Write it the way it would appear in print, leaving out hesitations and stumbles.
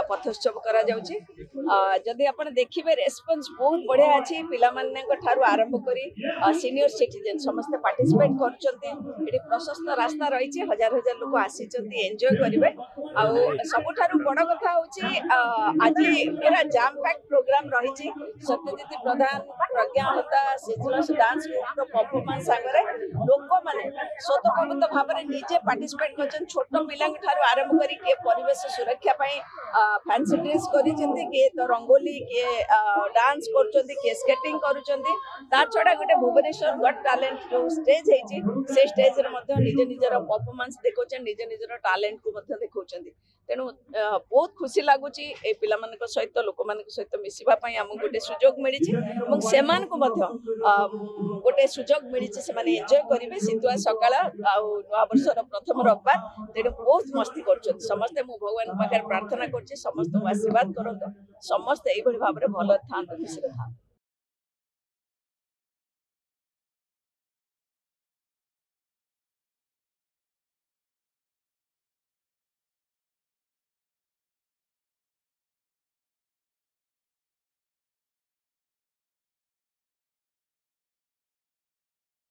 पथोत्सव करा जाउची जदि आपण देखिबे रेस्पॉन्स बहुत बढ़िया अछि पिला माने ठारू आरंभ करी सीनियर सिटीजन समस्त पार्टिसिपेट करचंती एठी प्रशस्त रास्ता रहिछि हजार हजार लोक आसीचंती एन्जॉय करिवे आ सबुठारू बड़ कथा होछि आज पूरा जाम पैक प्रोग्राम रहिछि सत्यजित प्रधान प्रज्ञालता सिजलस डांस ग्रुप रो परफॉर्मेंस सागरे लोक माने स्वतःप्रभुत्व भाबरे निजे पार्टिसिपेट करछन छोट पिला ठारू आरंभ करी के परिवेश सुरक्षा पई फैंसी ड्रेस करिसेंती के तो रंगोली के डांस करचंती के स्केटिंग करूचंती ता छडा गोटे भुवनेश्वर गॉट टैलेंट जो स्टेज हेछि से स्टेज रे मध्ये निज निजर परफॉर्मेंस देखौछन निज निजर टैलेंट को मध्ये देखौछंती तेणु बहुत खुशी लगुच ए पिला सहित लोक सहित मिसवा आम गोटे सुजोग मिली और गोटे सुजोग मिली से एंजॉय करेंगे सितुआ सकाळ नुआ वर्षर प्रथम रविवार तेणु बहुत मस्ती कर समस्ते मु भगवान पाखे प्रार्थना कर समस्त आशीर्वाद करते समस्ते यही भाव में भल था खुशी था।